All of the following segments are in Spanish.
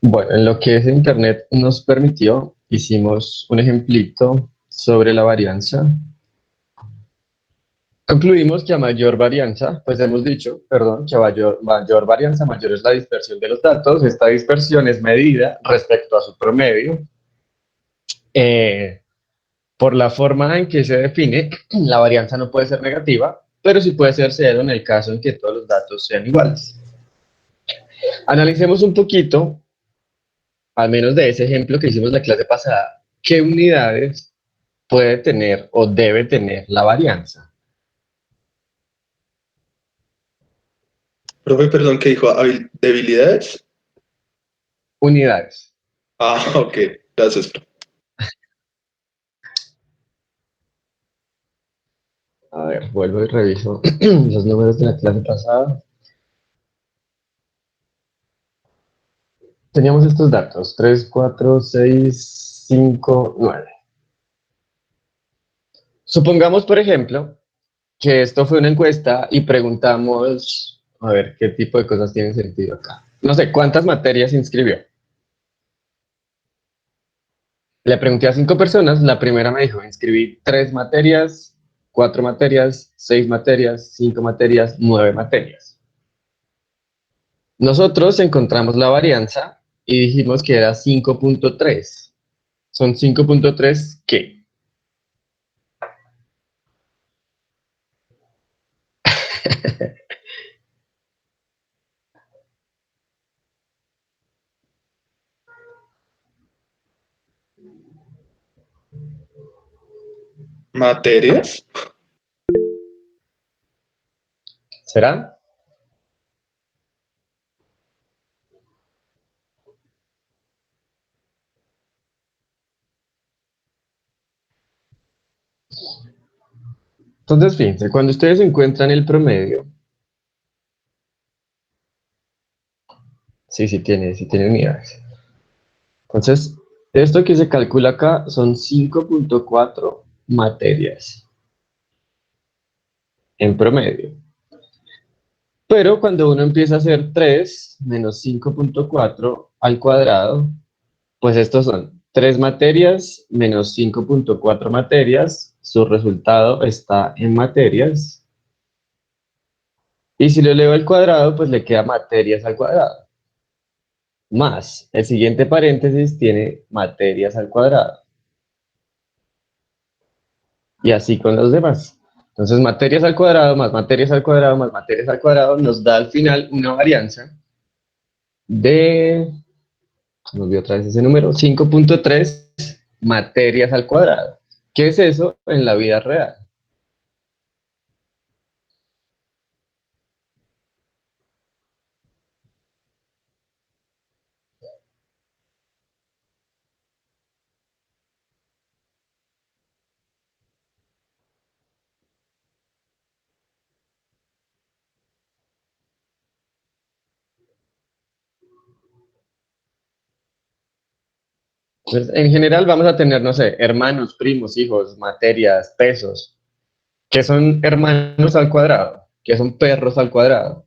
Bueno, en lo que es Internet nos permitió, hicimos un ejemplito sobre la varianza. Concluimos que a mayor varianza, pues hemos dicho, perdón, que a mayor varianza, mayor es la dispersión de los datos. Esta dispersión es medida respecto a su promedio. Eh, por la forma en que se define, la varianza no puede ser negativa, pero sí puede ser cero en el caso en que todos los datos sean iguales. Analicemos un poquito, al menos de ese ejemplo que hicimos la clase pasada, qué unidades puede tener o debe tener la varianza. Profe, perdón, ¿qué dijo? ¿Debilidades? Unidades. Ah, ok, gracias, profe. A ver, vuelvo y reviso los números de la clase pasada. Teníamos estos datos, 3, 4, 6, 5, 9. Supongamos, por ejemplo, que esto fue una encuesta y preguntamos, a ver, qué tipo de cosas tienen sentido acá. No sé, ¿cuántas materias se inscribió? Le pregunté a 5 personas, la primera me dijo, inscribí 3 materias, 4 materias, 6 materias, 5 materias, 9 materias. Nosotros encontramos la varianza y dijimos que era 5.3. Son 5.3, ¿qué? ¿Materias? ¿Será? Entonces, fíjense, cuando ustedes encuentran el promedio, sí tiene unidades. Entonces, esto que se calcula acá son 5.4 materias en promedio. Pero cuando uno empieza a hacer 3 menos 5.4 al cuadrado, pues estos son 3 materias menos 5.4 materias. Su resultado está en materias. Y si lo elevo al cuadrado, pues le queda materias al cuadrado. Más, el siguiente paréntesis tiene materias al cuadrado. Y así con los demás. Entonces, materias al cuadrado más materias al cuadrado más materias al cuadrado nos da al final una varianza de, nos dio otra vez ese número, 5.3 materias al cuadrado. ¿Qué es eso en la vida real? Pues, en general vamos a tener, no sé, hermanos, primos, hijos, materias, pesos, que son hermanos al cuadrado, que son perros al cuadrado.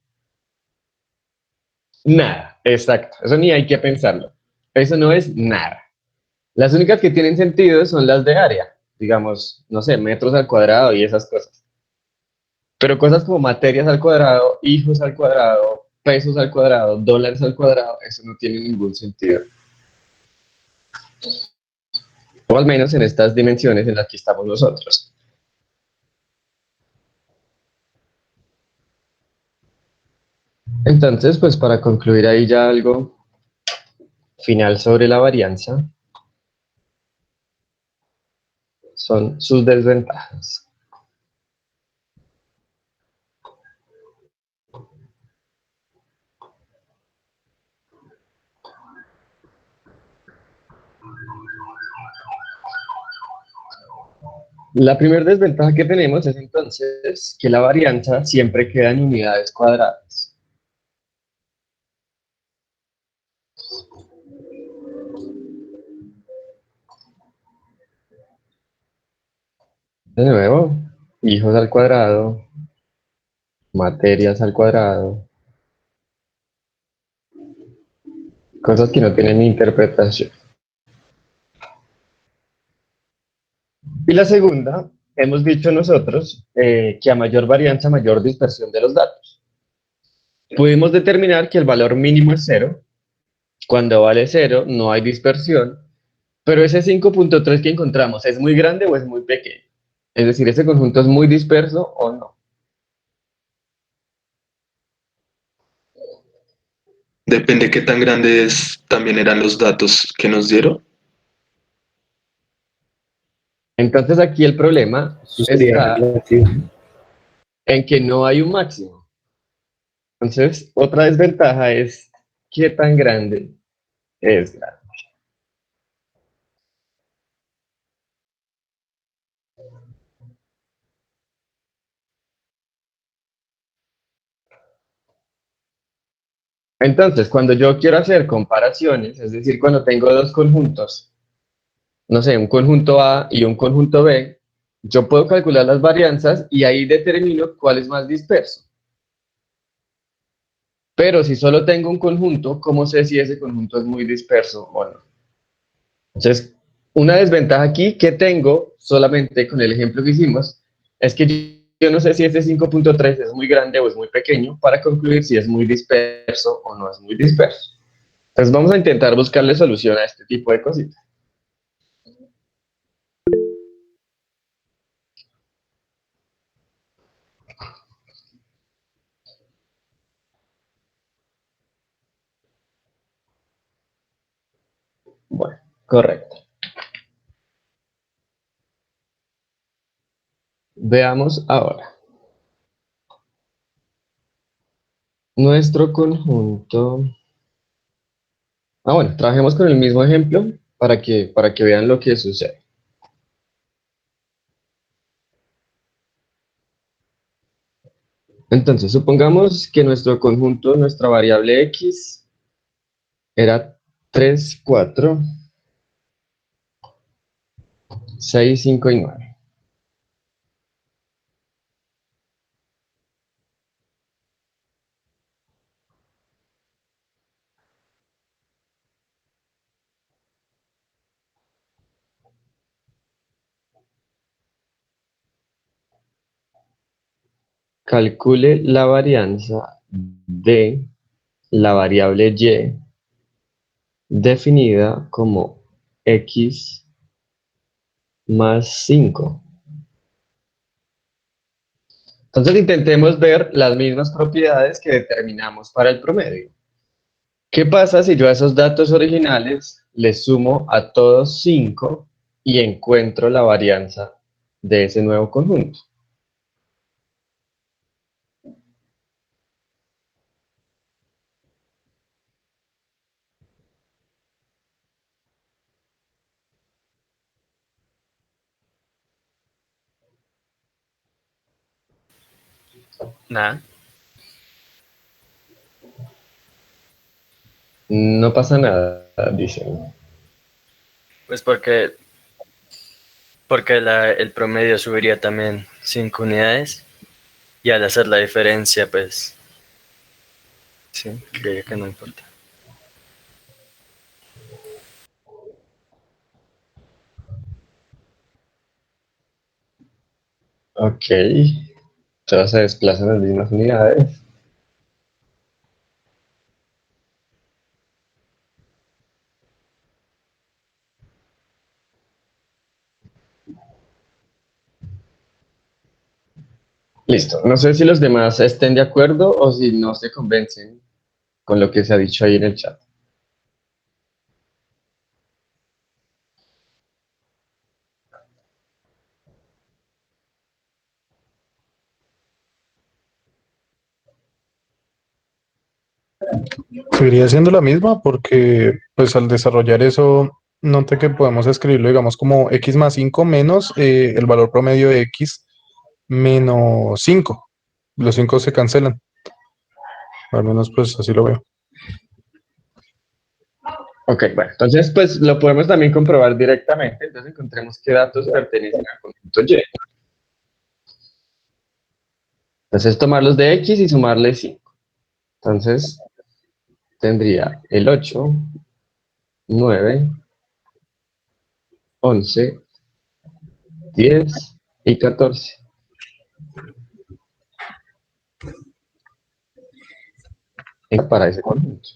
Nada, exacto, eso ni hay que pensarlo. Eso no es nada. Las únicas que tienen sentido son las de área, digamos, no sé, metros al cuadrado y esas cosas. Pero cosas como materias al cuadrado, hijos al cuadrado, pesos al cuadrado, dólares al cuadrado, eso no tiene ningún sentido. O al menos en estas dimensiones en las que estamos nosotros. Entonces, pues para concluir ahí ya algo final sobre la varianza, son sus desventajas. La primera desventaja que tenemos es entonces que la varianza siempre queda en unidades cuadradas. De nuevo, hijos al cuadrado, materias al cuadrado, Cosas que no tienen interpretación. Y la segunda, hemos dicho nosotros que a mayor varianza, mayor dispersión de los datos. Pudimos determinar que el valor mínimo es cero. Cuando vale cero, no hay dispersión. Pero ese 5.3 que encontramos, ¿es muy grande o es muy pequeño? Es decir, ¿ese conjunto es muy disperso o no? Depende qué tan grandes también eran los datos que nos dieron. Entonces aquí el problema Eso sería está relativo. en que no hay un máximo. Entonces, otra desventaja es qué tan grande es grande. Entonces, cuando yo quiero hacer comparaciones, es decir, cuando tengo dos conjuntos, no sé, un conjunto A y un conjunto B, yo puedo calcular las varianzas y ahí determino cuál es más disperso. Pero si solo tengo un conjunto, ¿cómo sé si ese conjunto es muy disperso o no? Entonces, una desventaja aquí que tengo, solamente con el ejemplo que hicimos, es que yo no sé si ese 5.3 es muy grande o es muy pequeño para concluir si es muy disperso o no es muy disperso. Entonces, vamos a intentar buscarle solución a este tipo de cositas. Bueno, correcto. Veamos ahora. Nuestro conjunto. Bueno, trabajemos con el mismo ejemplo para que vean lo que sucede. Entonces, supongamos que nuestro conjunto, nuestra variable x, era 3, 4, 6, 5 y 9. Calcule la varianza de la variable y definida como x más 5. Entonces intentemos ver las mismas propiedades que determinamos para el promedio. ¿Qué pasa si yo a esos datos originales les sumo a todos 5 y encuentro la varianza de ese nuevo conjunto? Nada, No pasa nada, dicen. pues porque el promedio subiría también 5 unidades y al hacer la diferencia, pues sí, creía que no importa. Ok, todas se desplazan las mismas unidades. Listo. No sé si los demás estén de acuerdo o si no se convencen con lo que se ha dicho ahí en el chat. Seguiría siendo la misma porque pues al desarrollar eso, noté que podemos escribirlo, digamos, como x más 5 menos el valor promedio de x menos 5. Los 5 se cancelan. Al menos pues así lo veo. Ok, bueno, entonces pues lo podemos también comprobar directamente. Entonces encontremos qué datos pertenecen al conjunto Y. Entonces tomarlos de X y sumarle 5. Entonces tendría el 8, 9, 11, 10 y 14. Para ese conjunto.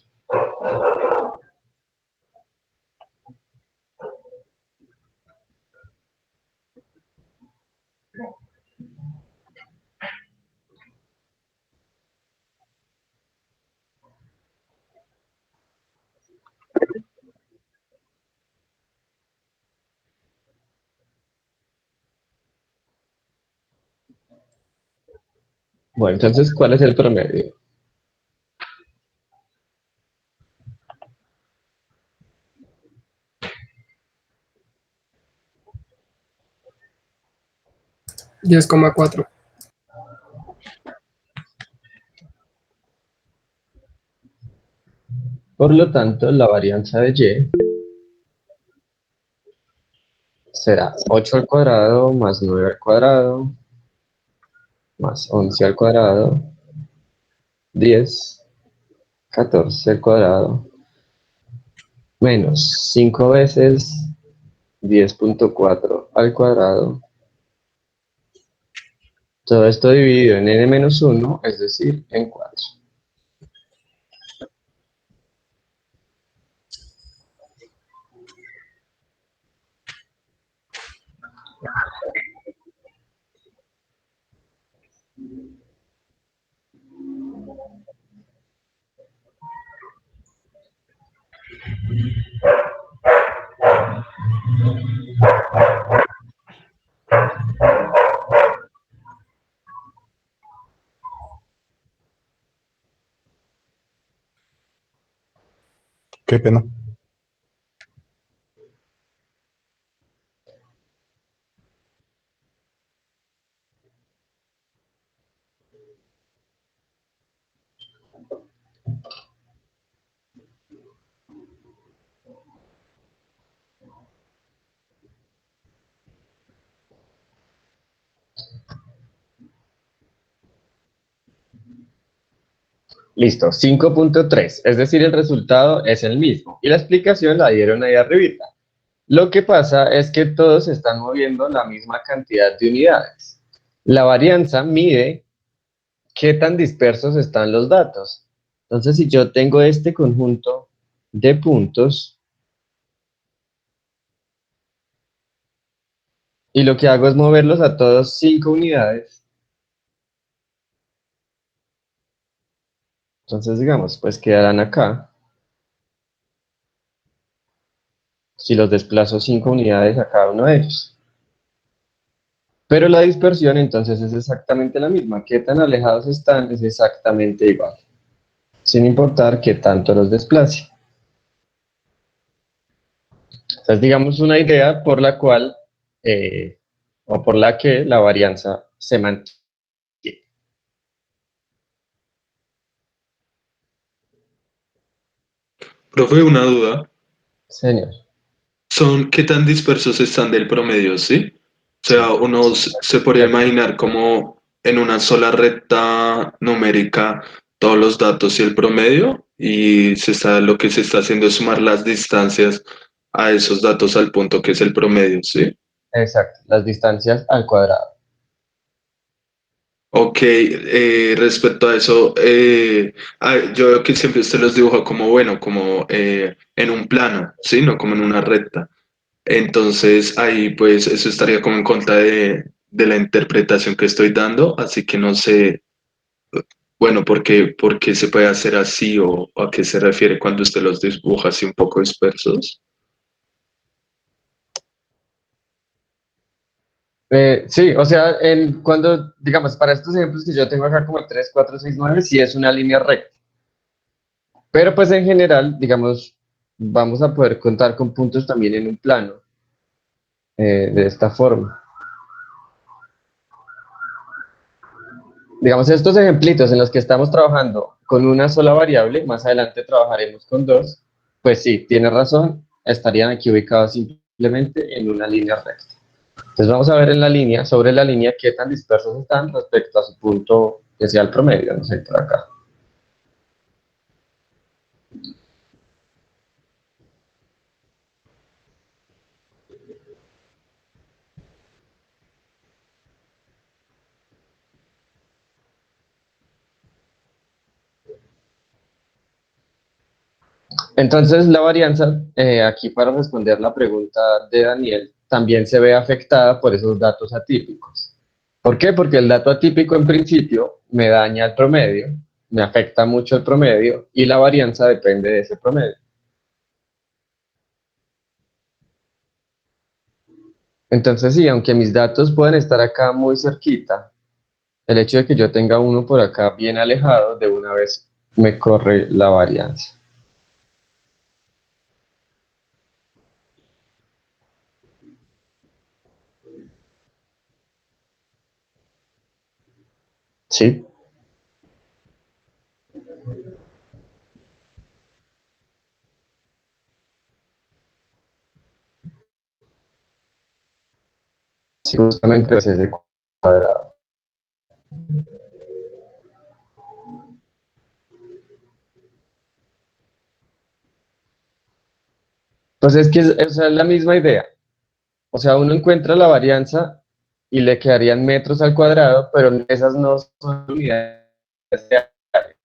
Bueno, entonces, ¿cuál es el promedio? $10,4. Por lo tanto, la varianza de y será 8 al cuadrado más 9 al cuadrado más 11 al cuadrado, 10, 14 al cuadrado, menos 5 veces 10.4 al cuadrado. Todo esto dividido en n-1, es decir, en 4. Qué pena. Listo, 5.3, es decir, el resultado es el mismo. Y la explicación la dieron ahí arribita. Lo que pasa es que todos están moviendo la misma cantidad de unidades. La varianza mide qué tan dispersos están los datos. Entonces, si yo tengo este conjunto de puntos y lo que hago es moverlos a todos 5 unidades, entonces digamos, pues quedarán acá. Si los desplazo 5 unidades a cada uno de ellos. Pero la dispersión entonces es exactamente la misma. Qué tan alejados están es exactamente igual, sin importar qué tanto los desplace. Esta es, digamos, una idea por la cual, o por la que la varianza se mantiene. Profe, una duda. Señor. ¿Qué tan dispersos están del promedio, sí? O sea, uno se podría imaginar como en una sola recta numérica todos los datos y el promedio, y lo que se está haciendo es sumar las distancias a esos datos al punto que es el promedio, ¿sí? Exacto, las distancias al cuadrado. Ok, respecto a eso, yo veo que siempre usted los dibuja como, bueno, como en un plano, ¿sí? No como en una recta. Entonces ahí pues eso estaría como en contra de la interpretación que estoy dando, así que no sé, bueno, por qué se puede hacer así o a qué se refiere cuando usted los dibuja así un poco dispersos. Sí, o sea, cuando, digamos, para estos ejemplos que yo tengo acá como 3, 4, 6, 9, sí es una línea recta. Pero pues en general, digamos, vamos a poder contar con puntos también en un plano, de esta forma. Digamos, estos ejemplitos en los que estamos trabajando con una sola variable, más adelante trabajaremos con dos, pues sí, tiene razón, estarían aquí ubicados simplemente en una línea recta. Entonces vamos a ver en la línea, sobre la línea, qué tan dispersos están respecto a su punto que sea el promedio, no sé, por acá. Entonces, la varianza, aquí para responder la pregunta de Daniel, también se ve afectada por esos datos atípicos. ¿Por qué? Porque el dato atípico en principio me daña el promedio, me afecta mucho el promedio y la varianza depende de ese promedio. Entonces, sí, aunque mis datos pueden estar acá muy cerquita, el hecho de que yo tenga uno por acá bien alejado, de una vez me corre la varianza. ¿Sí? Sí, justamente es ese cuadrado. Pues es que esa es la misma idea. O sea, uno encuentra la varianza y le quedarían metros al cuadrado, pero esas no son unidades de área.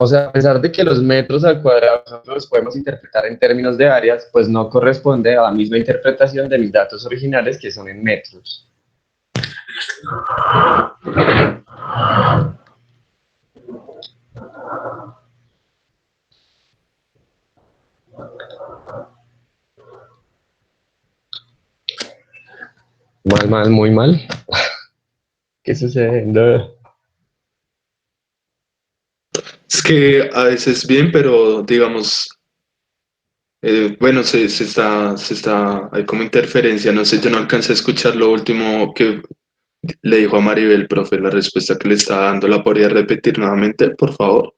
O sea, a pesar de que los metros al cuadrado nosotros los podemos interpretar en términos de áreas, pues no corresponde a la misma interpretación de mis datos originales que son en metros. Mal, mal, muy mal. ¿Qué sucede? No. Es que a veces bien, pero digamos, bueno, hay como interferencia, no sé, yo no alcancé a escuchar lo último que le dijo a Maribel, profe, la respuesta que le estaba dando. ¿La podría repetir nuevamente, por favor?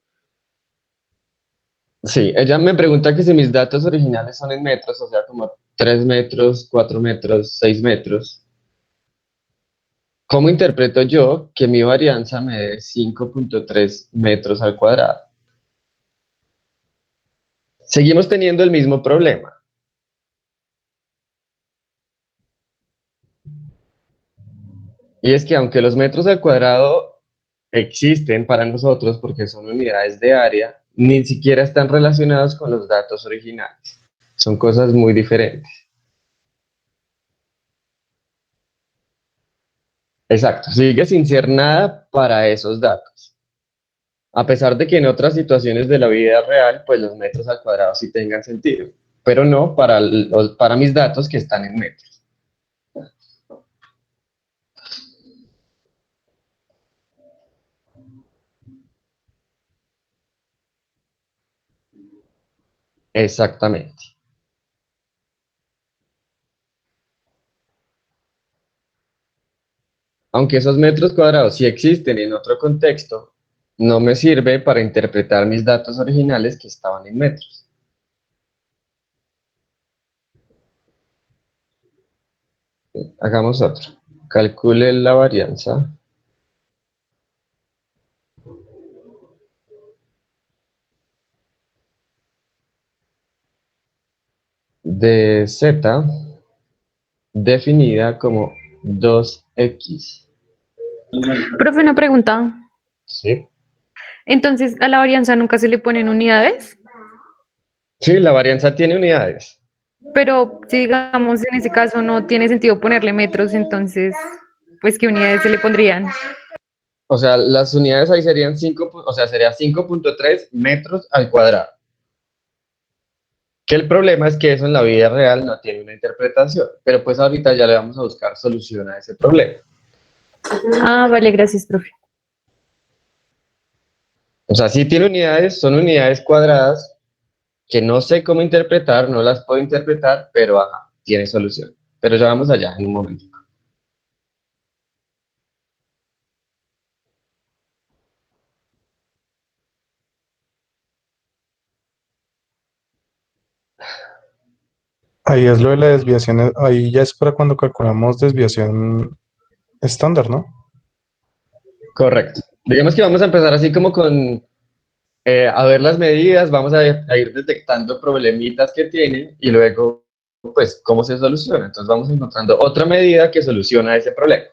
Sí, ella me pregunta que si mis datos originales son en metros, o sea, como 3 metros, 4 metros, 6 metros. ¿Cómo interpreto yo que mi varianza me dé 5.3 metros al cuadrado? Seguimos teniendo el mismo problema. Y es que aunque los metros al cuadrado existen para nosotros porque son unidades de área, ni siquiera están relacionados con los datos originales. Son cosas muy diferentes. Exacto, sigue sin ser nada para esos datos. A pesar de que en otras situaciones de la vida real, pues los metros al cuadrado sí tengan sentido, pero no para mis datos que están en metros. Exactamente. Aunque esos metros cuadrados sí existen en otro contexto, no me sirve para interpretar mis datos originales que estaban en metros. Hagamos otro. Calcule la varianza de z definida como 2x. Profe, una pregunta. ¿Sí? Entonces, ¿a la varianza nunca se le ponen unidades? Sí, la varianza tiene unidades. Pero si digamos en ese caso no tiene sentido ponerle metros, entonces, pues, ¿qué unidades se le pondrían? O sea, las unidades ahí serían 5, o sea, sería 5.3 metros al cuadrado. Que el problema es que eso en la vida real no tiene una interpretación, pero pues ahorita ya le vamos a buscar solución a ese problema. Ah, vale, gracias, profe. O sea, sí tiene unidades, son unidades cuadradas que no sé cómo interpretar, no las puedo interpretar, pero ajá, tiene solución. Pero ya vamos allá en un momento. Ahí es lo de la desviación, ahí ya es para cuando calculamos desviación estándar, ¿no? Correcto. Digamos que vamos a empezar así como con a ver las medidas, vamos a ir detectando problemitas que tienen y luego, pues, cómo se soluciona. Entonces vamos encontrando otra medida que soluciona ese problema.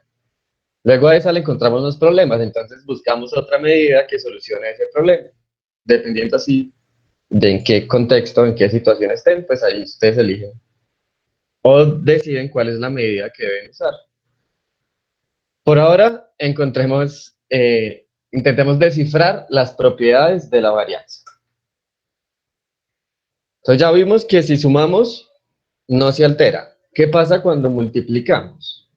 Luego a esa le encontramos los problemas, entonces buscamos otra medida que solucione ese problema, dependiendo así de en qué contexto, en qué situación estén, pues ahí ustedes eligen. O deciden cuál es la medida que deben usar. Por ahora, intentemos descifrar las propiedades de la varianza. Entonces ya vimos que si sumamos, no se altera. ¿Qué pasa cuando multiplicamos?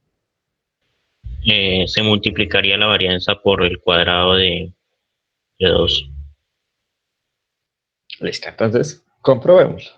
Se multiplicaría la varianza por el cuadrado de 2. Listo, entonces comprobemos.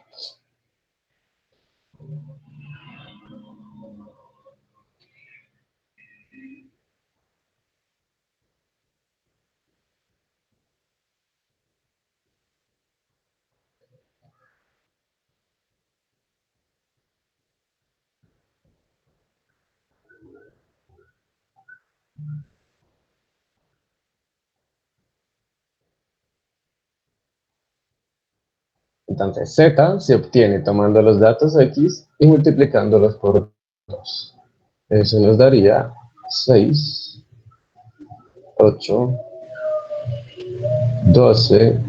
Entonces z se obtiene tomando los datos x y multiplicándolos por 2. Eso nos daría 6, 8, 12,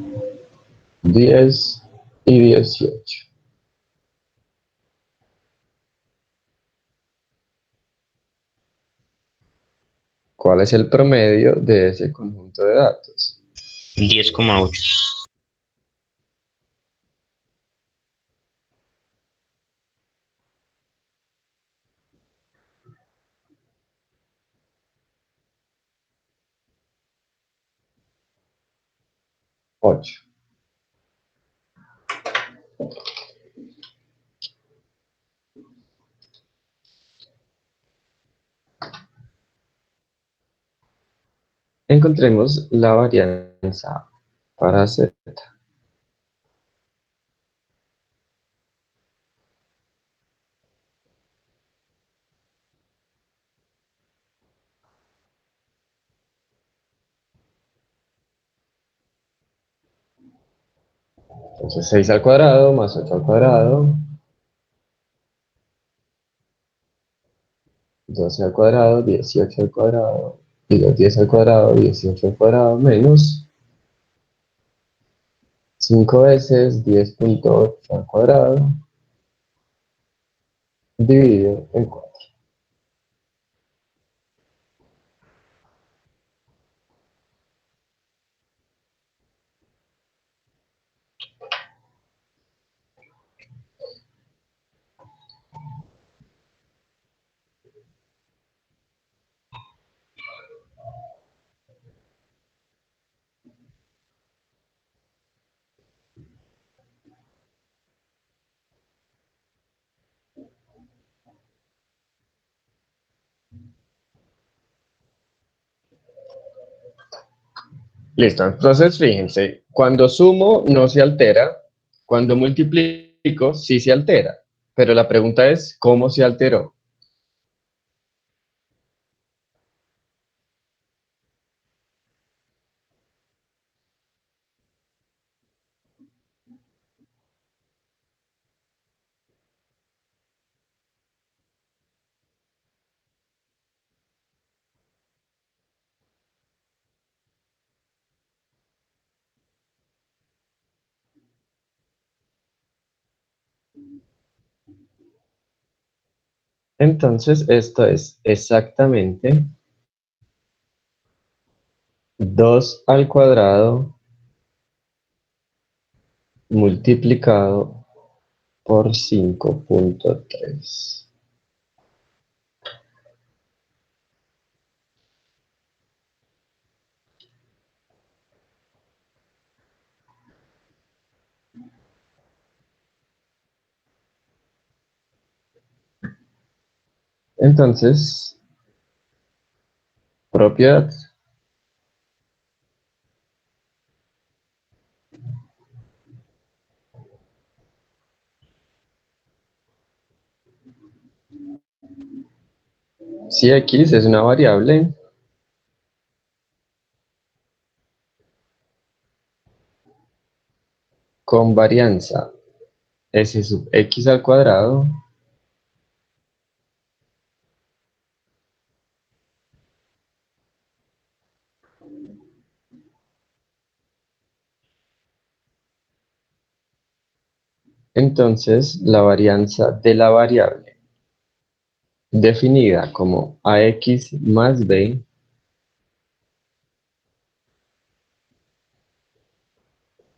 10 y 18. ¿Cuál es el promedio de ese conjunto de datos? 10,8. 8. Encontremos la varianza para z. Entonces 6 al cuadrado más 8 al cuadrado, 12 al cuadrado, 18 al cuadrado, y los 10 al cuadrado, 18 al cuadrado, menos 5 veces 10,8 al cuadrado, dividido en 4. Listo, entonces fíjense, cuando sumo no se altera, cuando multiplico sí se altera, pero la pregunta es, ¿cómo se alteró? Entonces esto es exactamente 2 al cuadrado multiplicado por 5,3. Entonces, propiedad. Si x es una variable con varianza s sub x al cuadrado, Entonces, la varianza de la variable definida como ax más b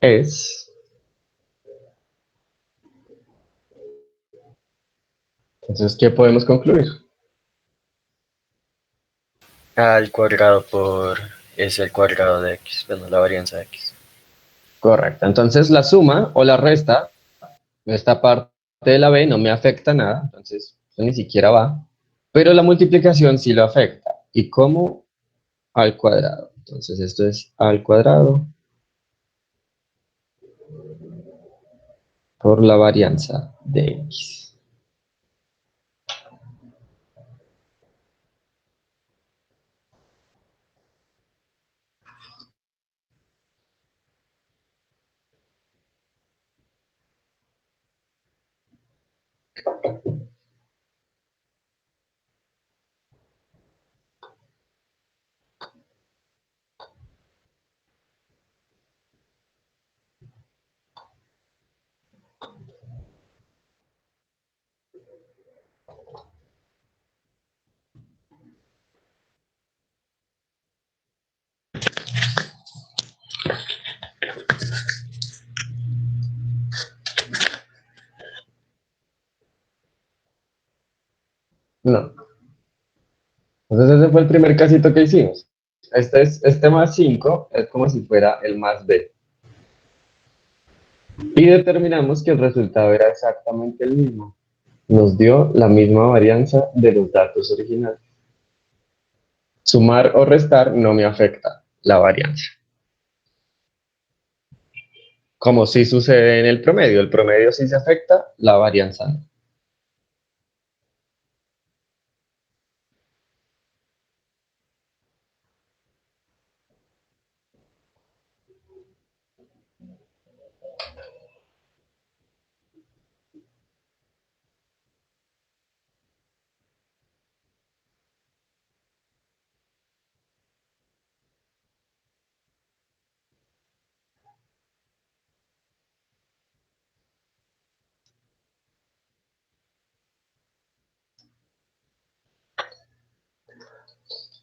es, entonces, ¿qué podemos concluir? A al cuadrado por s al cuadrado de x, bueno, la varianza de x. Correcto. Entonces, la suma o la resta, esta parte de la b no me afecta nada, entonces, eso ni siquiera va, pero la multiplicación sí lo afecta. ¿Y cómo? Al cuadrado. Entonces, esto es al cuadrado por la varianza de x. No. Entonces, ese fue el primer casito que hicimos. Este más 5 es como si fuera el más b. Y determinamos que el resultado era exactamente el mismo. Nos dio la misma varianza de los datos originales. Sumar o restar no me afecta la varianza. Como sí sucede en el promedio sí se afecta, la varianza no.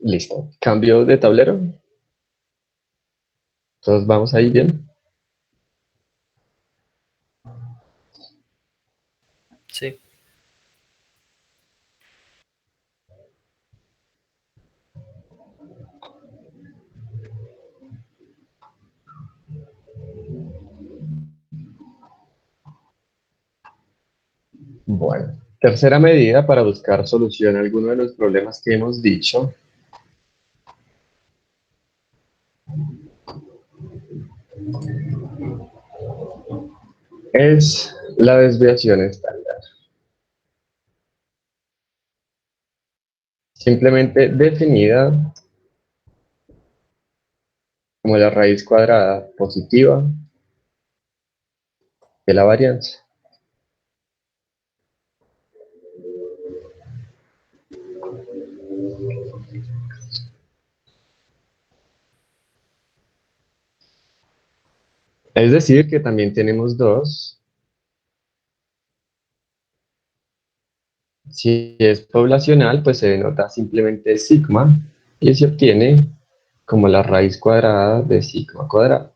Listo. Cambio de tablero. Entonces vamos ahí bien. Sí. Bueno. Tercera medida para buscar solución a alguno de los problemas que hemos dicho es la desviación estándar. Simplemente definida como la raíz cuadrada positiva de la varianza. Es decir, que también tenemos dos. Si es poblacional, pues se denota simplemente sigma y se obtiene como la raíz cuadrada de sigma cuadrado.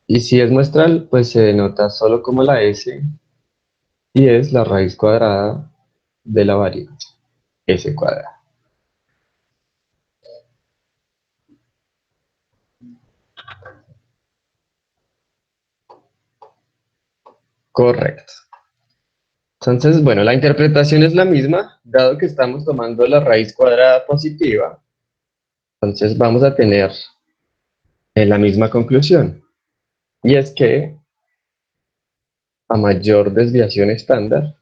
Y si es muestral, pues se denota solo como la S y es la raíz cuadrada de la varianza, S cuadrada. Correcto. Entonces, bueno, la interpretación es la misma, dado que estamos tomando la raíz cuadrada positiva, entonces vamos a tener la misma conclusión. Y es que a mayor desviación estándar,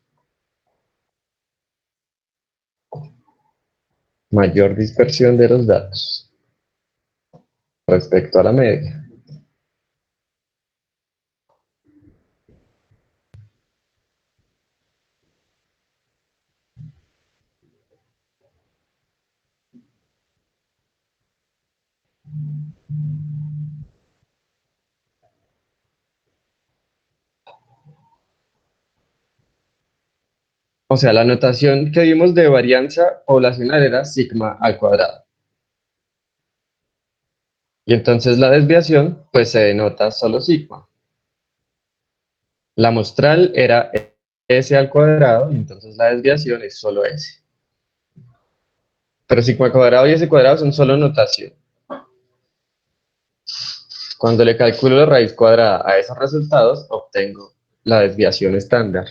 mayor dispersión de los datos respecto a la media. O sea, la notación que vimos de varianza poblacional era sigma al cuadrado. Y entonces la desviación, pues se denota solo sigma. La muestral era s al cuadrado, y entonces la desviación es solo s. Pero sigma al cuadrado y s cuadrado son solo notación. Cuando le calculo la raíz cuadrada a esos resultados, obtengo la desviación estándar.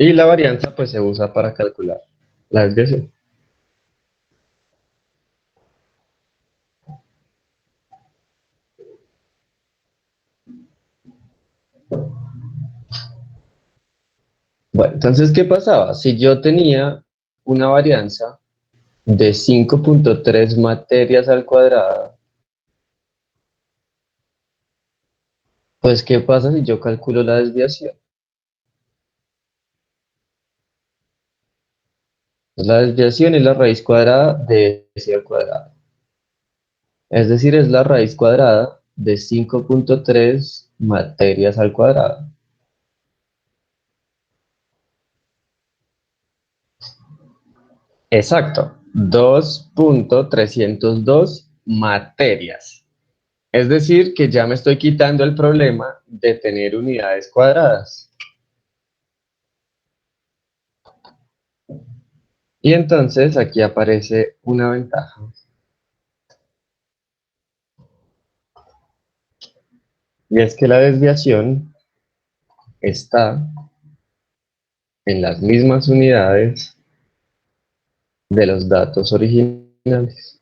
Y la varianza pues se usa para calcular la desviación. Bueno, entonces, ¿qué pasaba? Si yo tenía una varianza de 5.3 materias al cuadrado, pues ¿qué pasa si yo calculo la desviación? La desviación es la raíz cuadrada de s al cuadrado. Es decir, es la raíz cuadrada de 5.3 materias al cuadrado. Exacto, 2.302 materias. Es decir, que ya me estoy quitando el problema de tener unidades cuadradas. Y entonces aquí aparece una ventaja. Y es que la desviación está en las mismas unidades de los datos originales.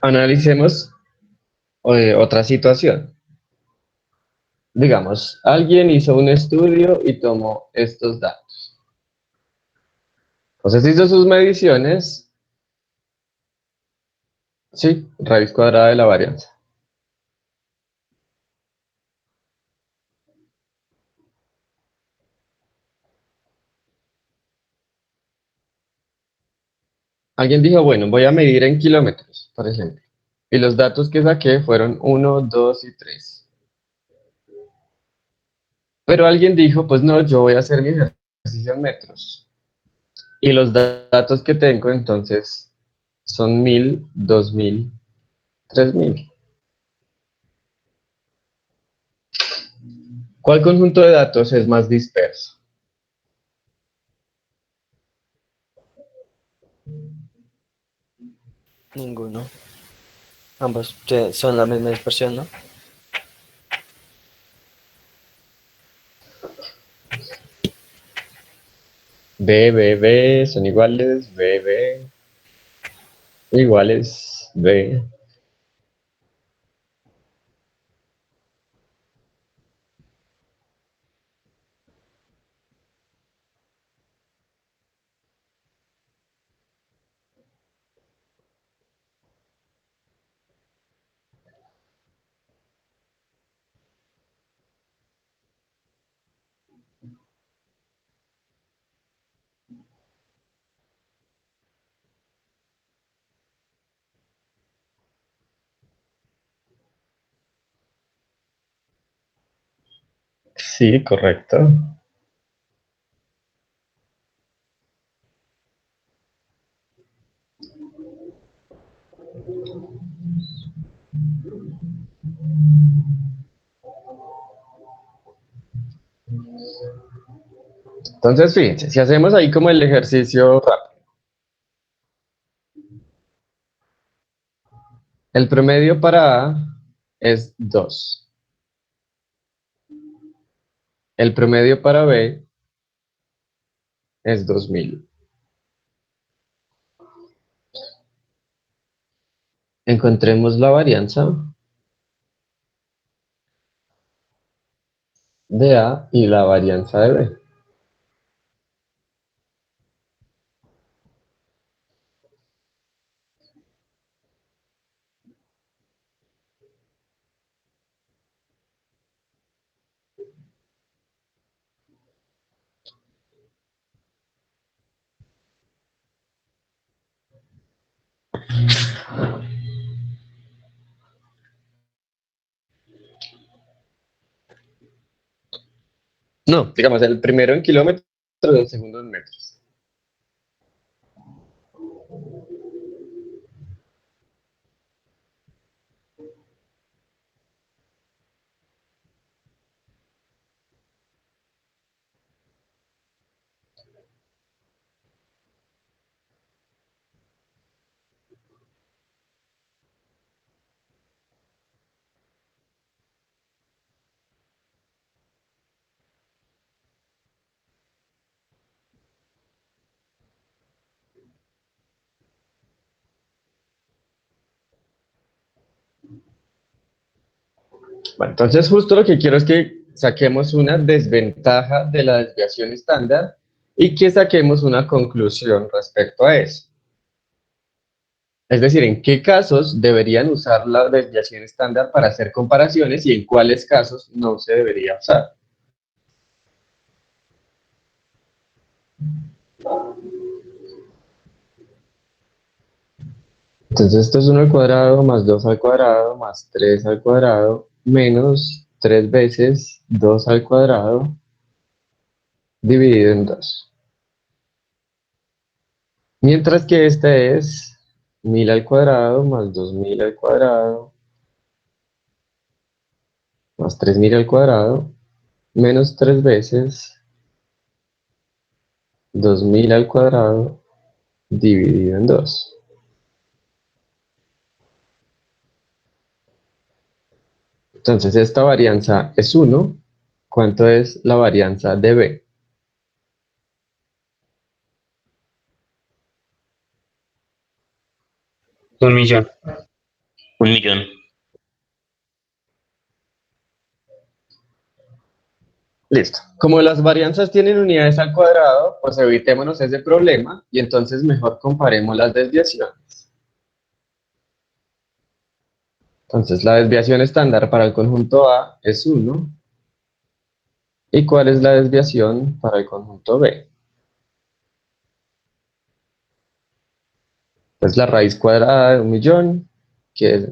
Analicemos otra situación. Digamos, alguien hizo un estudio y tomó estos datos. Entonces hizo sus mediciones, sí, raíz cuadrada de la varianza. Alguien dijo, bueno, voy a medir en kilómetros, por ejemplo. Y los datos que saqué fueron 1, 2 y 3. Pero alguien dijo, pues no, yo voy a hacer mi ejercicio en metros. Y los datos que tengo entonces son 1000, 2000, 3000. ¿Cuál conjunto de datos es más disperso? Ninguno. Ambos son la misma dispersión, ¿no? B, B, B son iguales, B, B iguales, B. Sí, correcto. Entonces, fíjense, si hacemos ahí como el ejercicio rápido. El promedio para A es 2. El promedio para B es 2000. Encontremos la varianza de A y la varianza de B. No, digamos, el primero en kilómetros, el segundo en metros. Bueno, entonces justo lo que quiero es que saquemos una desventaja de la desviación estándar y que saquemos una conclusión respecto a eso. Es decir, en qué casos deberían usar la desviación estándar para hacer comparaciones y en cuáles casos no se debería usar. Entonces esto es 1 al cuadrado más 2 al cuadrado más 3 al cuadrado menos 3 veces 2 al cuadrado dividido en 2. Mientras que este es 1000 al cuadrado más 2000 al cuadrado más 3000 al cuadrado menos 3 veces 2000 al cuadrado dividido en 2. Entonces esta varianza es 1. ¿Cuánto es la varianza de B? 1.000.000. 1.000.000. Listo. Como las varianzas tienen unidades al cuadrado, pues evitémonos ese problema y entonces mejor comparemos las desviaciones. Entonces la desviación estándar para el conjunto A es 1. ¿Y cuál es la desviación para el conjunto B? Pues la raíz cuadrada de 1.000.000, que es...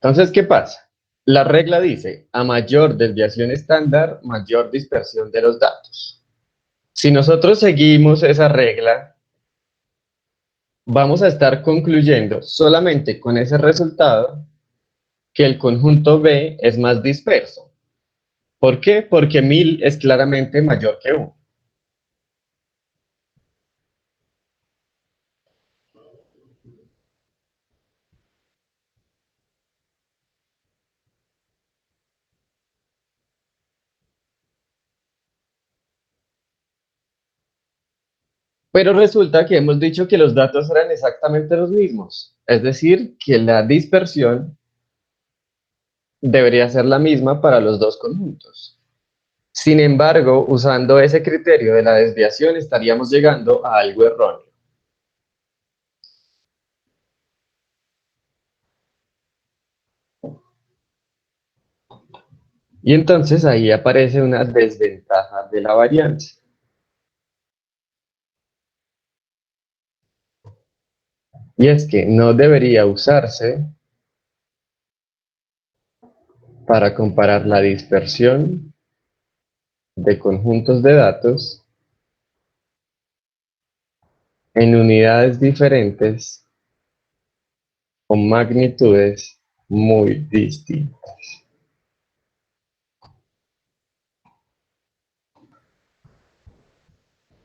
Entonces, ¿qué pasa? La regla dice, a mayor desviación estándar, mayor dispersión de los datos. Si nosotros seguimos esa regla, vamos a estar concluyendo solamente con ese resultado que el conjunto B es más disperso. ¿Por qué? Porque 1000 es claramente mayor que 1. Pero resulta que hemos dicho que los datos eran exactamente los mismos. Es decir, que la dispersión debería ser la misma para los dos conjuntos. Sin embargo, usando ese criterio de la desviación, estaríamos llegando a algo erróneo. Y entonces ahí aparece una desventaja de la varianza. Y es que no debería usarse para comparar la dispersión de conjuntos de datos en unidades diferentes con magnitudes muy distintas.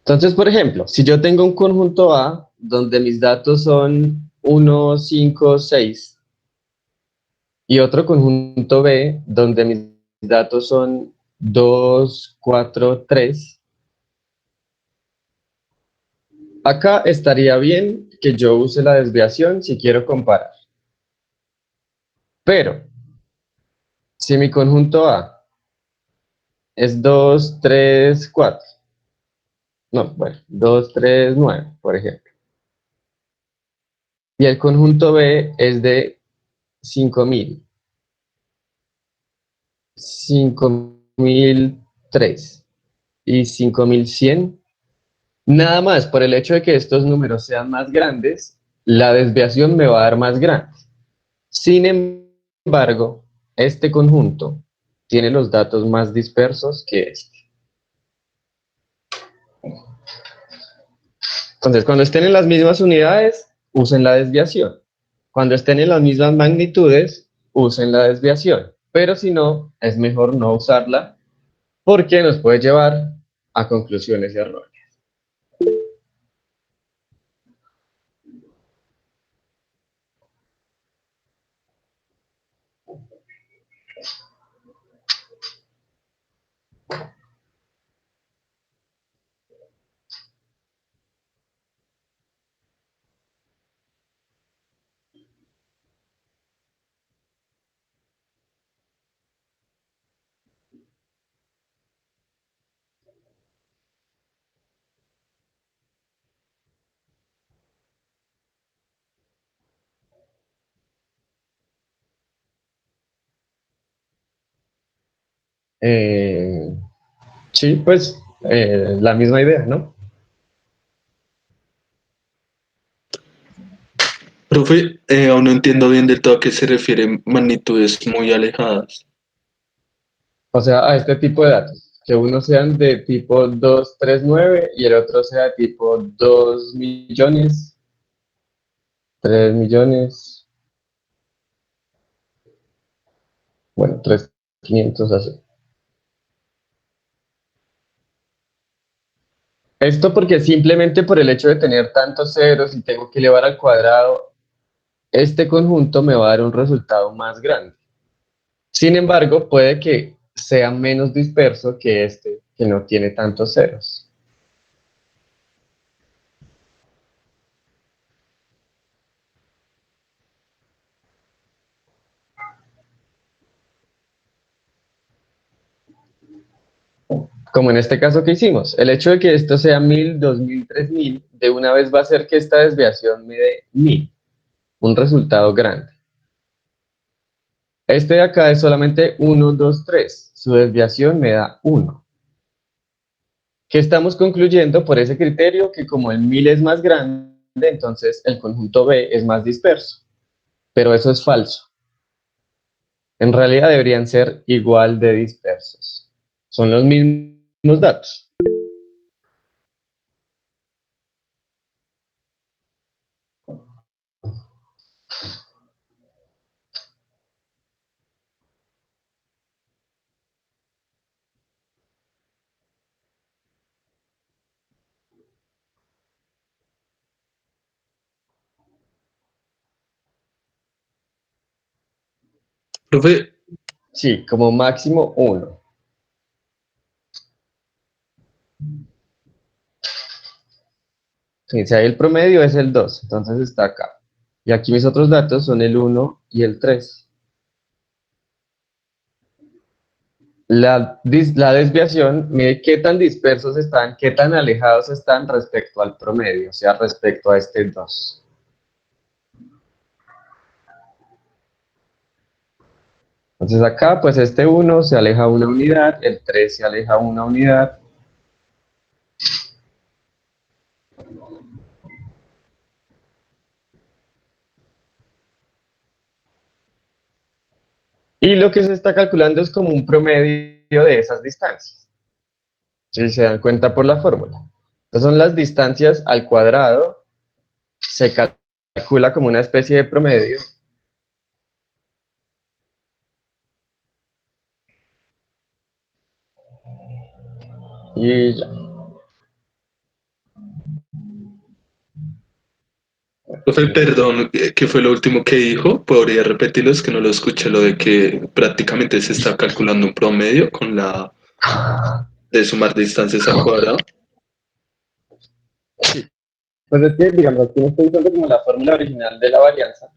Entonces, por ejemplo, si yo tengo un conjunto A donde mis datos son 1, 5, 6 y otro conjunto B donde mis datos son 2, 4, 3, acá estaría bien que yo use la desviación si quiero comparar. Pero si mi conjunto A es 2, 3, 4, no, bueno, 2, 3, 9, por ejemplo, y el conjunto B es de 5000, 5003 y 5100, nada más por el hecho de que estos números sean más grandes, la desviación me va a dar más grande. Sin embargo, este conjunto tiene los datos más dispersos que este. Entonces, cuando estén en las mismas unidades, usen la desviación. Cuando estén en las mismas magnitudes, usen la desviación. Pero si no, es mejor no usarla porque nos puede llevar a conclusiones y errores. Eh, sí, pues la misma idea, ¿no? Profe, aún no entiendo bien del todo a qué se refiere magnitudes muy alejadas. O sea, a este tipo de datos, que unos sean de tipo 239 y el otro sea de tipo 2 millones, 3 millones, bueno, 3.500 así. Esto porque simplemente por el hecho de tener tantos ceros y tengo que elevar al cuadrado, este conjunto me va a dar un resultado más grande. Sin embargo, puede que sea menos disperso que este, que no tiene tantos ceros. Como en este caso que hicimos. El hecho de que esto sea 1000, 2000, 3000, de una vez va a hacer que esta desviación me dé 1000, un resultado grande. Este de acá es solamente 1, 2, 3. Su desviación me da 1. ¿Qué estamos concluyendo por ese criterio? Que como el 1000 es más grande, entonces el conjunto B es más disperso. Pero eso es falso. En realidad deberían ser igual de dispersos. Son los mismos datos. Profe, Sí, como máximo 1. Si ahí el promedio es el 2, entonces está acá. Y aquí mis otros datos son el 1 y el 3. La desviación mide qué tan dispersos están, qué tan alejados están respecto al promedio, o sea, respecto a este 2. Entonces acá, pues este 1 se aleja una unidad, el 3 se aleja una unidad. Y lo que se está calculando es como un promedio de esas distancias. Si se dan cuenta por la fórmula. Entonces son las distancias al cuadrado, se calcula como una especie de promedio. Y ya. Profe, perdón, ¿qué fue lo último que dijo? ¿Podría repetirlo? Es que no lo escuché, lo de que prácticamente se está calculando un promedio con la de sumar distancias al cuadrado. Pues es que, digamos, aquí no estoy usando como la fórmula original de la varianza,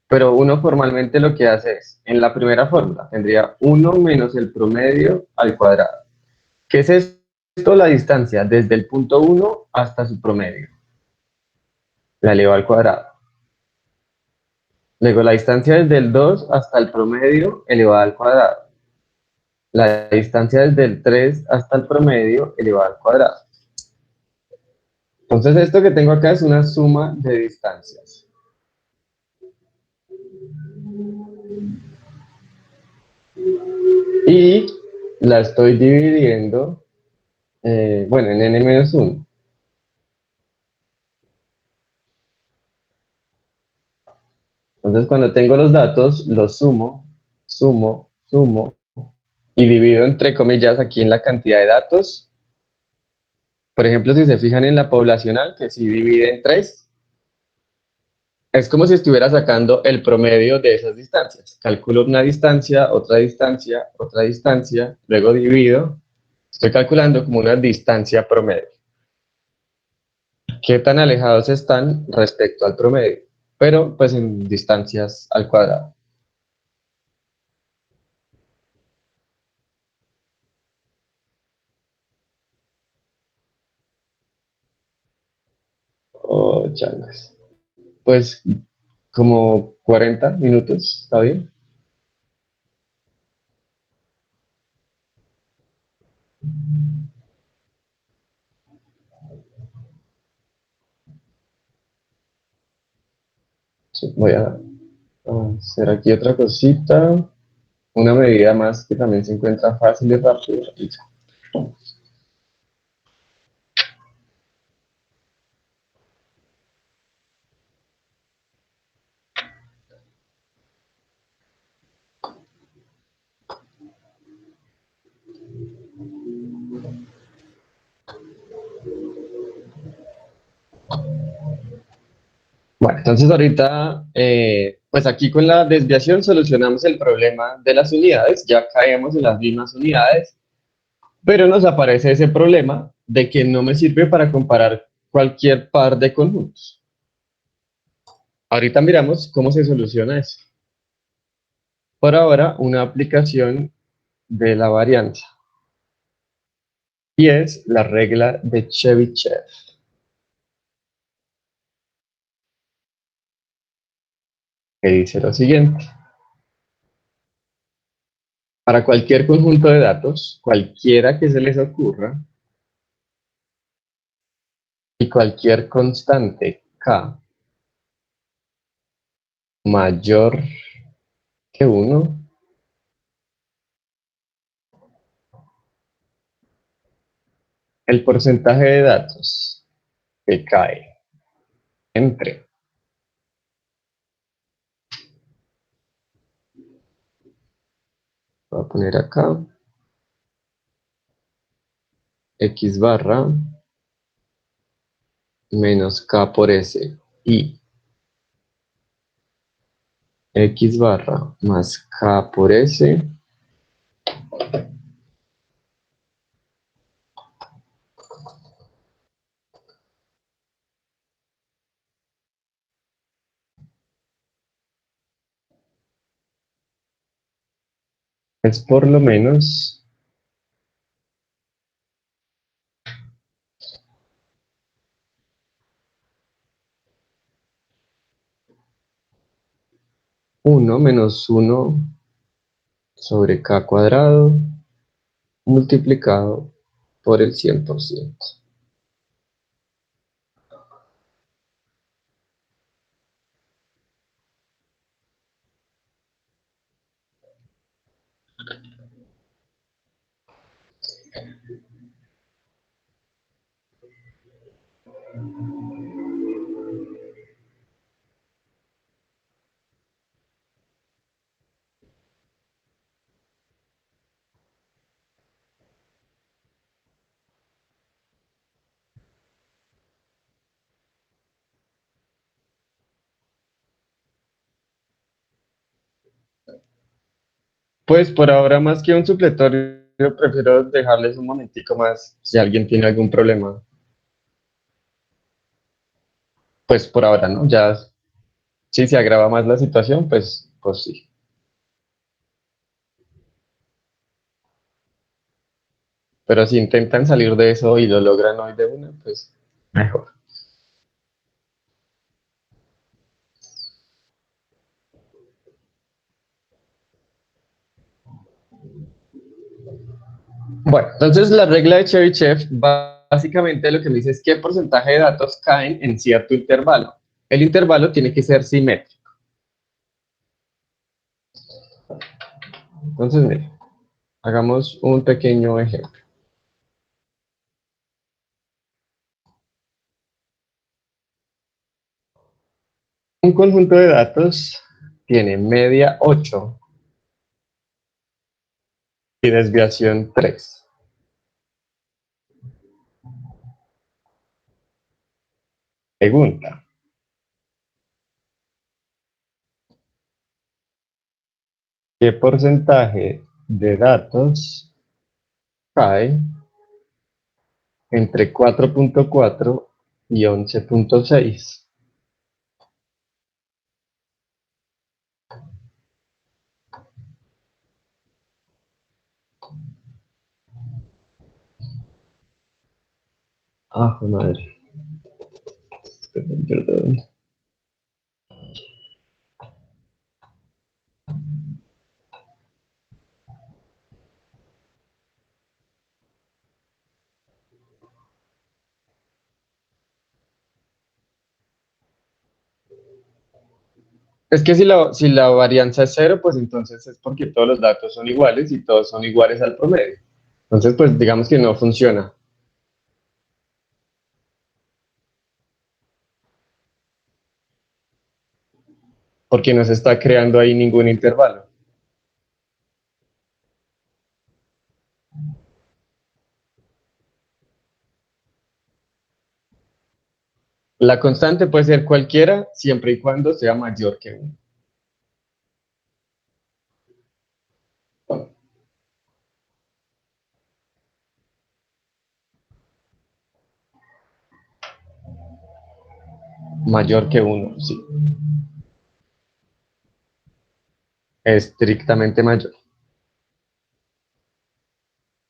pero uno formalmente lo que hace es, en la primera fórmula, tendría uno menos el promedio al cuadrado. ¿Qué es esto? La distancia desde el punto uno hasta su promedio. La elevado al cuadrado. Luego la distancia desde el 2 hasta el promedio elevada al cuadrado. La distancia desde el 3 hasta el promedio elevada al cuadrado. Entonces esto que tengo acá es una suma de distancias. Y la estoy dividiendo, bueno, en n-1. Entonces cuando tengo los datos, los sumo, sumo, y divido entre comillas aquí en la cantidad de datos. Por ejemplo, si se fijan en la poblacional, que si divide en 3, es como si estuviera sacando el promedio de esas distancias. Calculo una distancia, otra distancia, luego divido. Estoy calculando como una distancia promedio. ¿Qué tan alejados están respecto al promedio? Pero pues en distancias al cuadrado. Oh, changas. Pues como 40 minutos, ¿está bien? Sí, voy a hacer aquí otra cosita. Una medida más que también se encuentra fácil y rápido. Y ya. Bueno, entonces ahorita, pues aquí con la desviación solucionamos el problema de las unidades, ya caemos en las mismas unidades, pero nos aparece ese problema de que no me sirve para comparar cualquier par de conjuntos. Ahorita miramos cómo se soluciona eso. Por ahora, una aplicación de la varianza, y es la regla de Chebyshev, que dice lo siguiente. Para cualquier conjunto de datos, cualquiera que se les ocurra, y cualquier constante k mayor que 1, el porcentaje de datos que cae entre voy a poner acá x barra menos k por s y x barra más k por s es por lo menos 1 menos 1 sobre k cuadrado multiplicado por el 100%. Pues por ahora más que un supletorio, prefiero dejarles un momentico más si alguien tiene algún problema. Pues por ahora, ¿no? Ya si se agrava más la situación, pues sí. Pero si intentan salir de eso y lo logran hoy de una, pues mejor. Bueno, entonces la regla de Cheryshev básicamente lo que me dice es qué porcentaje de datos caen en cierto intervalo. El intervalo tiene que ser simétrico. Entonces, mire, hagamos un pequeño ejemplo. Un conjunto de datos tiene media 8 y desviación 3. Pregunta. ¿Qué porcentaje de datos cae entre 4.4 y 11.6? Ah, madre. Perdón. Es que si la varianza es cero, pues entonces es porque todos los datos son iguales y todos son iguales al promedio. Entonces, pues digamos que no funciona, porque no se está creando ahí ningún intervalo. La constante puede ser cualquiera, siempre y cuando sea mayor que 1. Mayor que 1, sí. Estrictamente mayor.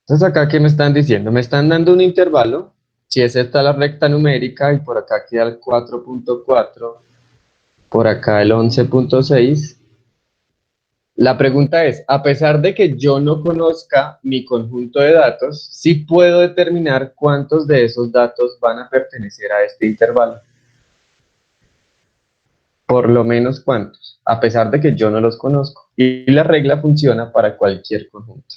Entonces acá, ¿qué me están diciendo? Me están dando un intervalo. Si es esta la recta numérica y por acá queda el 4.4, por acá el 11.6. La pregunta es, a pesar de que yo no conozca mi conjunto de datos, sí puedo determinar cuántos de esos datos van a pertenecer a este intervalo. Por lo menos cuántos, a pesar de que yo no los conozco. Y la regla funciona para cualquier conjunto.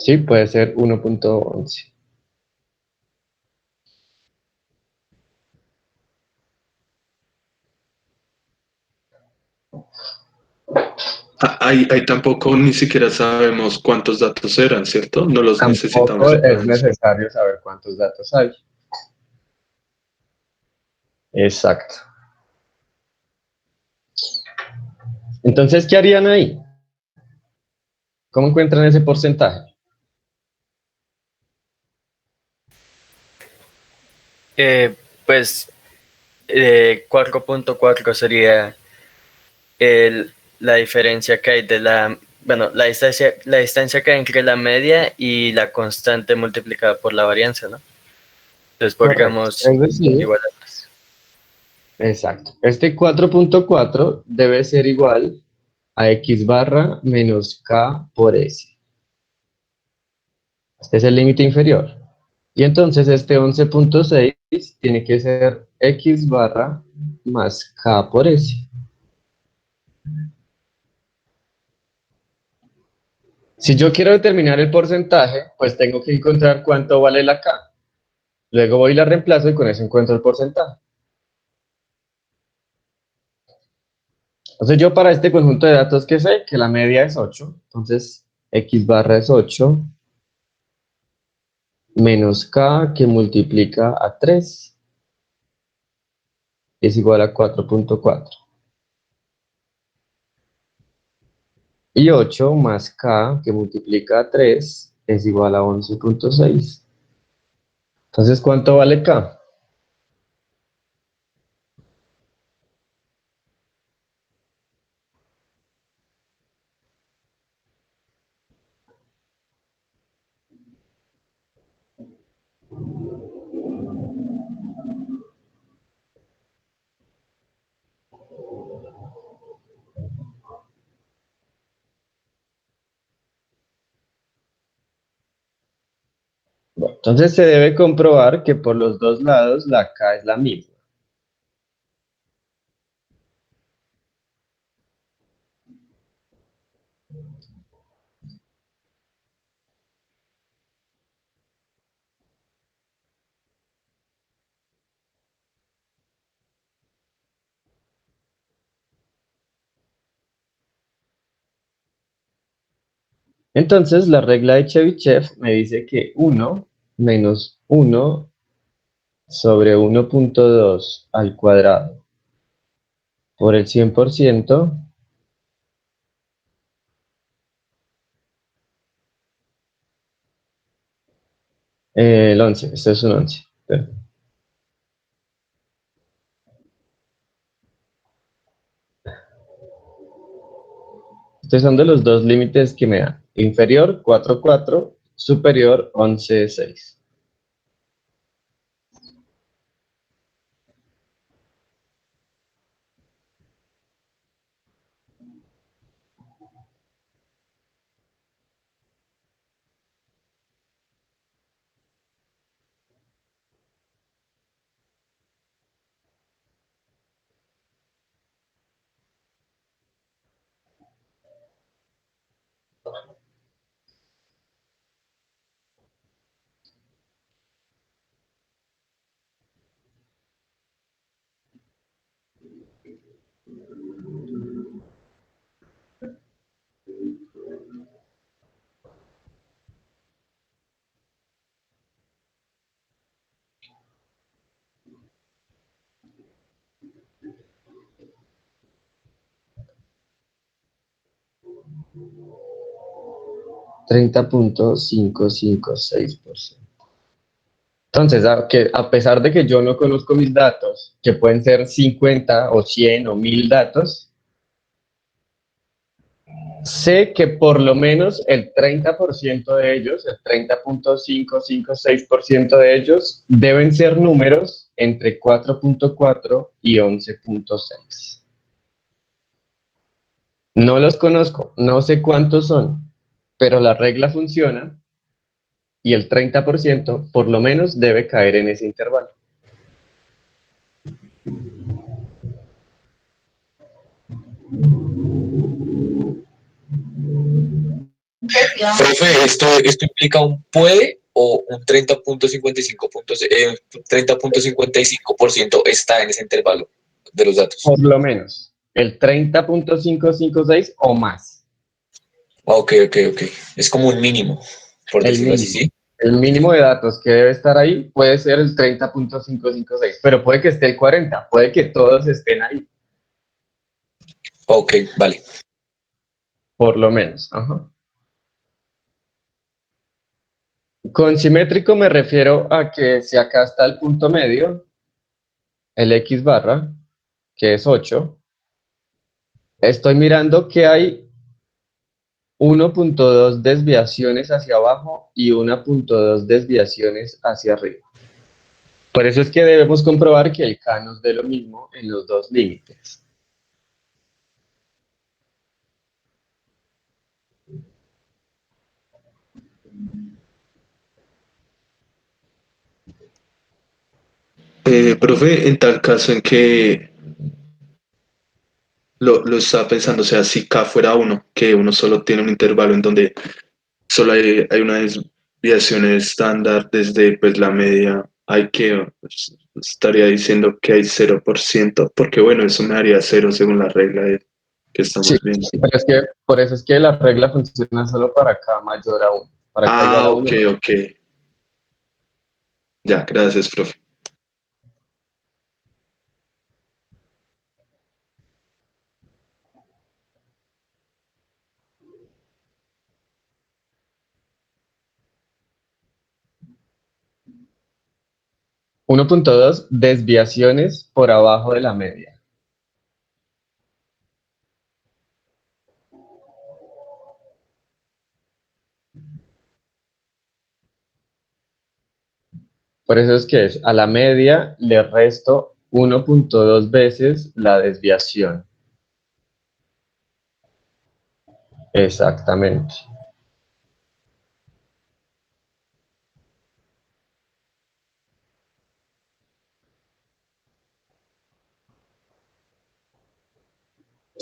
Sí, puede ser 1.11. Ahí tampoco ni siquiera sabemos cuántos datos eran, ¿cierto? No los Tampoco necesitamos en la es mención. necesario saber cuántos datos hay. Exacto. Entonces, ¿qué harían ahí? ¿Cómo encuentran ese porcentaje? Pues 4.4 sería la diferencia que hay bueno, la distancia que hay entre la media y la constante multiplicada por la varianza, ¿no? Entonces Correcto. podríamos Es decir, igualarlas. exacto. Este 4.4 debe ser igual a x barra menos k por s. Este es el límite inferior. Y entonces este 11.6 tiene que ser x barra más k por s. Si yo quiero determinar el porcentaje, pues tengo que encontrar cuánto vale la k. Luego voy y la reemplazo y con eso encuentro el porcentaje. Entonces yo para este conjunto de datos que sé que la media es 8, entonces x barra es 8 menos k que multiplica a 3. es igual a 4.4. Y 8 más k, que multiplica a 3, es igual a 11.6. Entonces, ¿cuánto vale k? Bueno, entonces se debe comprobar que por los dos lados la k es la misma. Entonces, la regla de Chebyshev me dice que 1 menos 1 sobre 1.2 al cuadrado por el 100%, el 11, esto es un 11. Estos son de los dos límites que me dan. Inferior 4,4, superior 11,6. $30.556%. Entonces, a pesar de que yo no conozco mis datos, que pueden ser 50 o 100 o 1000 datos, sé que por lo menos el 30% de ellos, el 30.556% de ellos, deben ser números entre 4.4 y 11.6. No los conozco, no sé cuántos son, pero la regla funciona y el 30% por lo menos debe caer en ese intervalo. Profe, ¿esto implica un puede o un 30.55% está en ese intervalo de los datos? Por lo menos el 30.556 o más. Ok. Es como un mínimo, por El decirlo así, mínimo. ¿sí? El mínimo de datos que debe estar ahí puede ser el 30.556, pero puede que esté el 40, puede que todos estén ahí, Ok, vale. por lo menos. Ajá. Con simétrico me refiero a que si acá está el punto medio, el x barra, que es 8, estoy mirando que hay 1.2 desviaciones hacia abajo y 1.2 desviaciones hacia arriba. Por eso es que debemos comprobar que el k nos dé lo mismo en los dos límites. Profe, en tal caso en que lo estaba pensando, o sea, si K fuera uno, que uno solo tiene un intervalo en donde solo hay una desviación estándar desde pues, la media, pues, estaría diciendo que hay 0%, porque bueno, eso me haría cero según la regla que Sí, estamos viendo. pero es que por eso es que la regla funciona solo para k mayor a 1. Para k igual Ah, a ok, 1. ok. Ya, gracias, profe. 1.2 desviaciones por abajo de la media. Por eso es que a la media le resto 1.2 veces la desviación. Exactamente.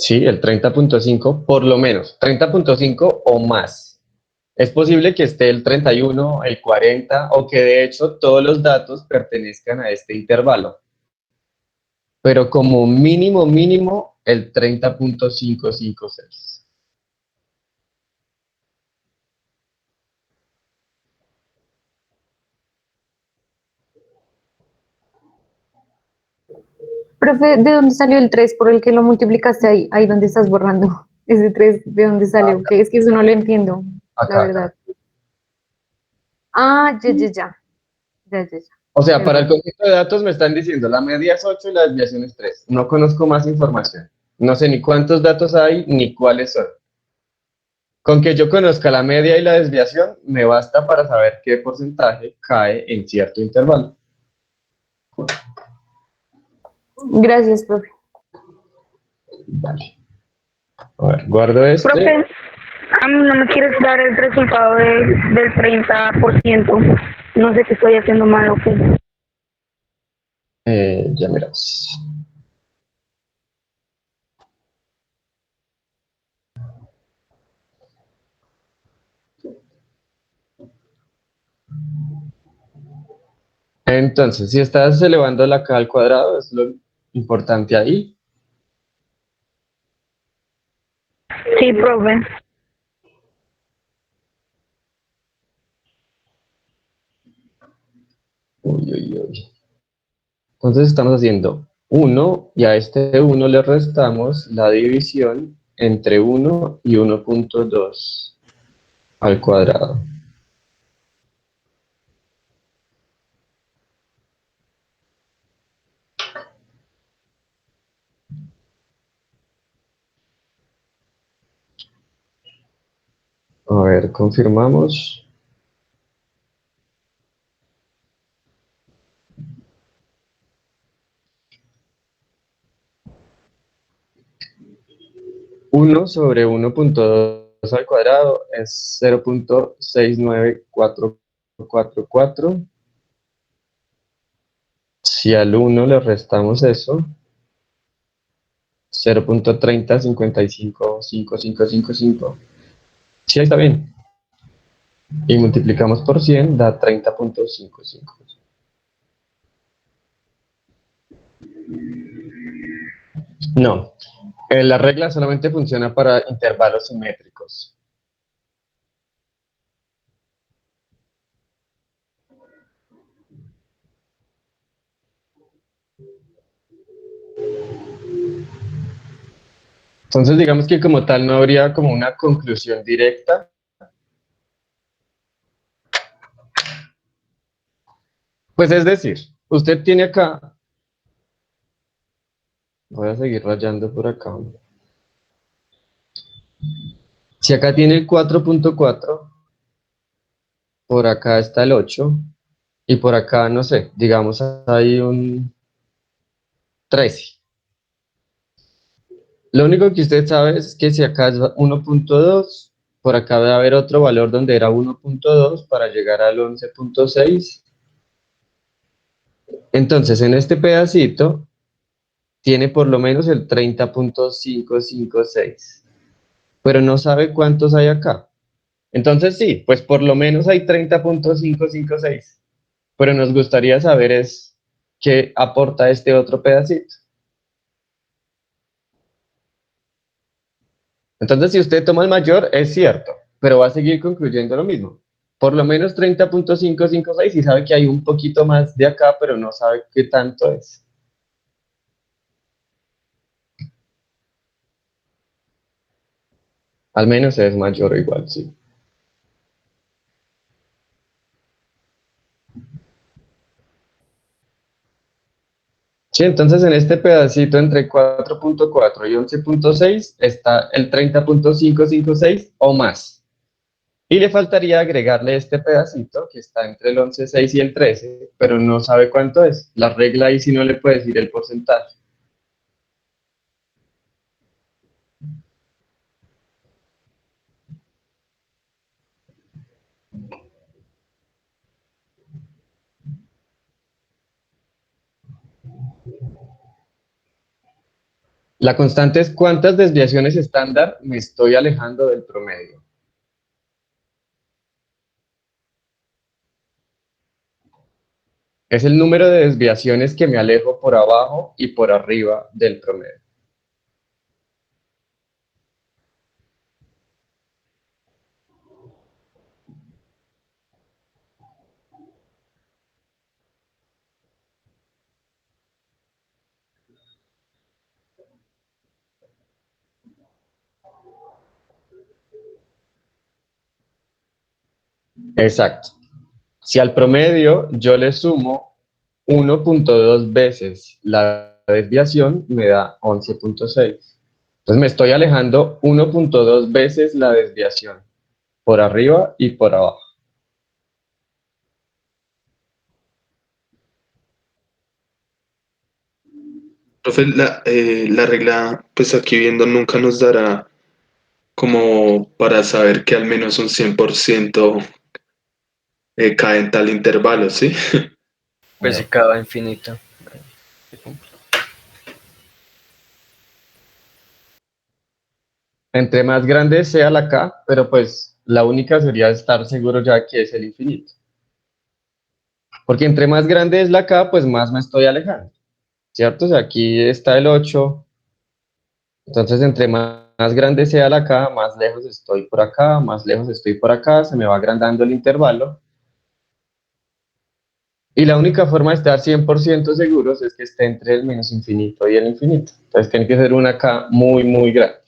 Sí, el 30.5 por lo menos, 30.5 o más. Es posible que esté el 31, el 40 o que de hecho todos los datos pertenezcan a este intervalo. Pero como mínimo, mínimo, el 30.556. Profe, ¿de dónde salió el 3 por el que lo multiplicaste ahí? Ahí donde estás borrando. Ese 3, ¿de dónde salió? Que es que eso no lo entiendo, la Acá, verdad. acá. Ah, ya. O sea, para el Perdón. conjunto de datos me están diciendo la media es 8 y la desviación es 3. No conozco más información. No sé ni cuántos datos hay ni cuáles son. Con que yo conozca la media y la desviación, me basta para saber qué porcentaje cae en cierto intervalo. Gracias, profe. Vale. A ver, guardo este. Profe, a mí no me quieres dar el resultado del 30%. No sé qué estoy haciendo mal o qué. Ya miramos. Entonces, si estás elevando la k al cuadrado, es lo importante ahí. Sí, profe. Uy. Entonces estamos haciendo 1 y a este 1 le restamos la división entre 1 y 1.2 al cuadrado. A ver, confirmamos. Uno sobre 1.2 al cuadrado es 0.69444. Si al 1 le restamos eso, 0.30555555. Sí, ahí está bien. Y multiplicamos por 100, da 30.55. No, la regla solamente funciona para intervalos simétricos. Entonces, digamos que como tal no habría como una conclusión directa. Pues es decir, usted tiene acá, voy a seguir rayando por acá. Si acá tiene el 4.4, por acá está el 8, y por acá, no sé, digamos hay un 13. Lo único que usted sabe es que si acá es 1.2, por acá debe haber otro valor donde era 1.2 para llegar al 11.6. Entonces, en este pedacito tiene por lo menos el 30.556, pero no sabe cuántos hay acá. Entonces sí, pues por lo menos hay 30.556, pero nos gustaría saber es qué aporta este otro pedacito. Entonces, si usted toma el mayor, es cierto, pero va a seguir concluyendo lo mismo. Por lo menos 30.556 y sabe que hay un poquito más de acá, pero no sabe qué tanto es. Al menos es mayor o igual, sí. Sí, entonces en este pedacito entre 4.4 y 11.6 está el 30.556 o más. Y le faltaría agregarle este pedacito que está entre el 11.6 y el 13, pero no sabe cuánto es. La regla ahí sí no le puede decir el porcentaje. La constante es cuántas desviaciones estándar me estoy alejando del promedio. Es el número de desviaciones que me alejo por abajo y por arriba del promedio. Exacto. Si al promedio yo le sumo 1.2 veces la desviación, me da 11.6. Entonces me estoy alejando 1.2 veces la desviación, por arriba y por abajo. Profe, la regla, pues aquí viendo nunca nos dará como para saber que al menos un 100% cae en tal intervalo, ¿sí? Pues si cada infinito. Entre más grande sea la K, pero pues la única sería estar seguro ya que es el infinito. Porque entre más grande es la K, pues más me estoy alejando, ¿cierto? O sea, aquí está el 8, entonces entre más grande sea la K, más lejos estoy por acá, más lejos estoy por acá, se me va agrandando el intervalo. Y la única forma de estar 100% seguros es que esté entre el menos infinito y el infinito. Entonces tiene que ser una K muy, muy grande.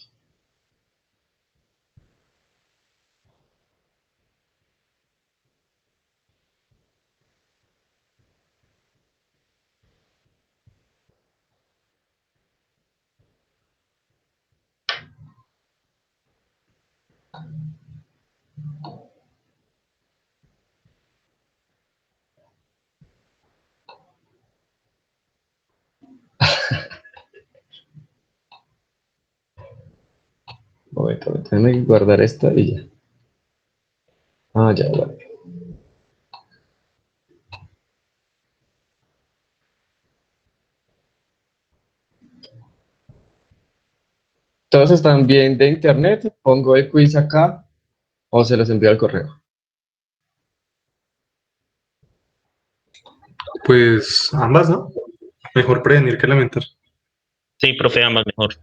Momento, déjame guardar esta y ya. Ah, ya, vale. Todos están bien de internet. Pongo el quiz acá o se los envío al correo. Pues ambas, ¿no? Mejor prevenir que lamentar. Sí, profe, ambas mejor.